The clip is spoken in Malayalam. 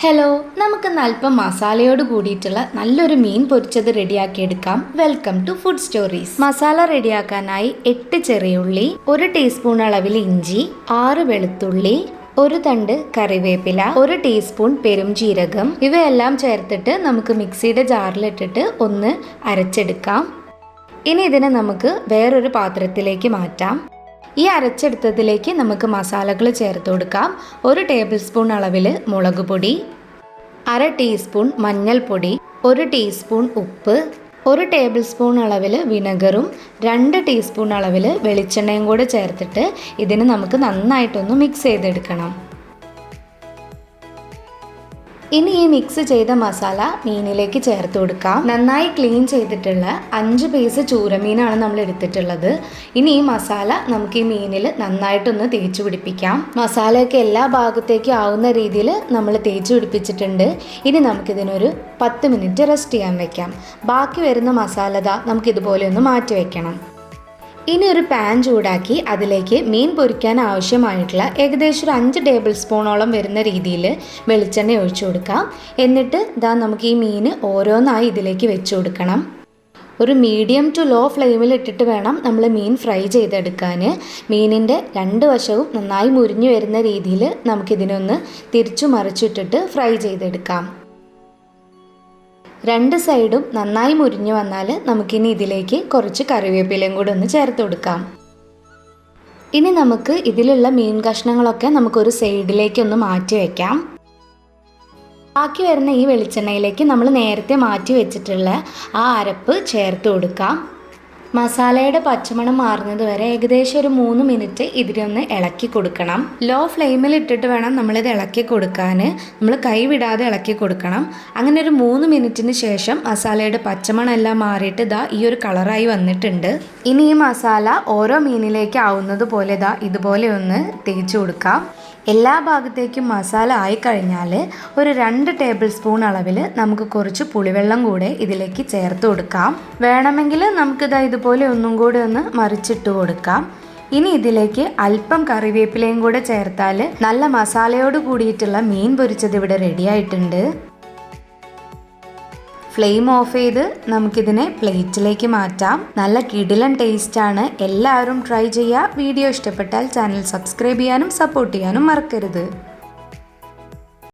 ഹലോ, നമുക്കിന്ന് അല്പം മസാലയോട് കൂടിയിട്ടുള്ള നല്ലൊരു മീൻ പൊരിച്ചത് റെഡിയാക്കിയെടുക്കാം. Welcome to food stories. Masala റെഡിയാക്കാനായി 8 ചെറിയുള്ളി, 1 ടീസ്പൂൺ അളവിൽ ഇഞ്ചി, 6 വെളുത്തുള്ളി, 1 തണ്ട് കറിവേപ്പില, 1 ടീസ്പൂൺ പെരുംജീരകം ഇവയെല്ലാം ചേർത്തിട്ട് നമുക്ക് മിക്സിയുടെ ജാറിലിട്ടിട്ട് ഒന്ന് അരച്ചെടുക്കാം. ഇനി ഇതിനെ നമുക്ക് വേറൊരു പാത്രത്തിലേക്ക് മാറ്റാം. ഈ അരച്ചെടുത്തതിലേക്ക് നമുക്ക് മസാലകൾ ചേർത്ത് കൊടുക്കാം. 1 ടേബിൾ സ്പൂൺ അളവിൽ മുളക് പൊടി, 1/2 ടീസ്പൂൺ മഞ്ഞൾപ്പൊടി, 1 ടീസ്പൂൺ ഉപ്പ്, 1 ടേബിൾ സ്പൂൺ അളവിൽ വിനെഗറും 2 ടീസ്പൂൺ അളവിൽ വെളിച്ചെണ്ണയും കൂടെ ചേർത്തിട്ട് ഇതിന് നമുക്ക് നന്നായിട്ടൊന്ന് മിക്സ് ചെയ്തെടുക്കണം. ഇനി ഈ മിക്സ് ചെയ്ത മസാല മീനിലേക്ക് ചേർത്ത് കൊടുക്കാം. നന്നായി ക്ലീൻ ചെയ്തിട്ടുള്ള 5 പീസ് ചൂരമീനാണ് നമ്മൾ എടുത്തിട്ടുള്ളത്. ഇനി ഈ മസാല നമുക്ക് ഈ മീനിൽ നന്നായിട്ടൊന്ന് തേച്ച് പിടിപ്പിക്കാം. മസാലയൊക്കെ എല്ലാ ഭാഗത്തേക്കും ആവുന്ന രീതിയിൽ നമ്മൾ തേച്ച് പിടിപ്പിച്ചിട്ടുണ്ട്. ഇനി നമുക്കിതിനൊരു 10 മിനിറ്റ് റെസ്റ്റ് ചെയ്യാൻ വെക്കാം. ബാക്കി വരുന്ന മസാല നമുക്കിതുപോലെ ഒന്ന് മാറ്റി വെക്കണം. ഇനി ഒരു പാൻ ചൂടാക്കി അതിലേക്ക് മീൻ പൊരിക്കാൻ ആവശ്യമായിട്ടുള്ള ഏകദേശം ഒരു 5 ടേബിൾ സ്പൂണോളം വരുന്ന രീതിയിൽ വെളിച്ചെണ്ണ ഒഴിച്ചു കൊടുക്കാം. എന്നിട്ട് നമുക്ക് ഈ മീൻ ഓരോന്നായി ഇതിലേക്ക് വെച്ച് കൊടുക്കണം. ഒരു മീഡിയം ടു ലോ ഫ്ലെയിമിൽ ഇട്ടിട്ട് വേണം നമ്മൾ മീൻ ഫ്രൈ ചെയ്തെടുക്കാൻ. മീനിൻ്റെ 2 വശവും നന്നായി മുരിഞ്ഞു വരുന്ന രീതിയിൽ നമുക്കിതിനൊന്ന് തിരിച്ചു മറിച്ചിട്ടിട്ട് ഫ്രൈ ചെയ്തെടുക്കാം. 2 സൈഡും നന്നായി മുരിഞ്ഞു വന്നാൽ നമുക്കിനി ഇതിലേക്ക് കുറച്ച് കറിവേപ്പിലയും കൂടെ ഒന്ന് ചേർത്ത് കൊടുക്കാം. ഇനി നമുക്ക് ഇതിലുള്ള മീൻ കഷ്ണങ്ങളൊക്കെ നമുക്കൊരു സൈഡിലേക്കൊന്ന് മാറ്റി വയ്ക്കാം. ബാക്കി വരുന്ന ഈ വെളിച്ചെണ്ണയിലേക്ക് നമ്മൾ നേരത്തെ മാറ്റി വെച്ചിട്ടുള്ള ആ അരപ്പ് ചേർത്ത് കൊടുക്കാം. മസാലയുടെ പച്ചമണം മാറുന്നത് വരെ ഏകദേശം ഒരു 3 മിനിറ്റ് ഇതിനൊന്ന് ഇളക്കി കൊടുക്കണം. ലോ ഫ്ലെയിമിൽ ഇട്ടിട്ട് വേണം നമ്മളിത് ഇളക്കി കൊടുക്കാൻ. നമ്മൾ കൈ വിടാതെ ഇളക്കി കൊടുക്കണം. അങ്ങനെ ഒരു 3 മിനിറ്റിന് ശേഷം മസാലയുടെ പച്ചമണം എല്ലാം മാറിയിട്ട് ഈ ഒരു കളറായി വന്നിട്ടുണ്ട്. ഇനി ഈ മസാല ഓരോ മീനിലേക്ക് ആവുന്നത് പോലെ ഇതുപോലെ ഒന്ന് തേച്ച് കൊടുക്കാം. എല്ലാ ഭാഗത്തേക്കും മസാല ആയിക്കഴിഞ്ഞാൽ ഒരു 2 ടേബിൾ സ്പൂൺ അളവിൽ നമുക്ക് കുറച്ച് പുളിവെള്ളം കൂടെ ഇതിലേക്ക് ചേർത്ത് കൊടുക്കാം. വേണമെങ്കിൽ നമുക്കിത് ഇതുപോലെ ഒന്നും കൂടെ ഒന്ന് മറിച്ചിട്ട് കൊടുക്കാം. ഇനി ഇതിലേക്ക് അല്പം കറിവേപ്പിലയും കൂടെ ചേർത്താൽ നല്ല മസാലയോട് കൂടിയിട്ടുള്ള മീൻ പൊരിച്ചത് ഇവിടെ റെഡി ആയിട്ടുണ്ട്. ഫ്ലെയിം ഓഫ് ചെയ്ത് നമുക്കിതിനെ പ്ലേറ്റിലേക്ക് മാറ്റാം. നല്ല കിടിലൻ ടേസ്റ്റാണ്. എല്ലാവരും ട്രൈ ചെയ്യുക. വീഡിയോ ഇഷ്ടപ്പെട്ടാൽ ചാനൽ സബ്സ്ക്രൈബ് ചെയ്യാനും സപ്പോർട്ട് ചെയ്യാനും മറക്കരുത്.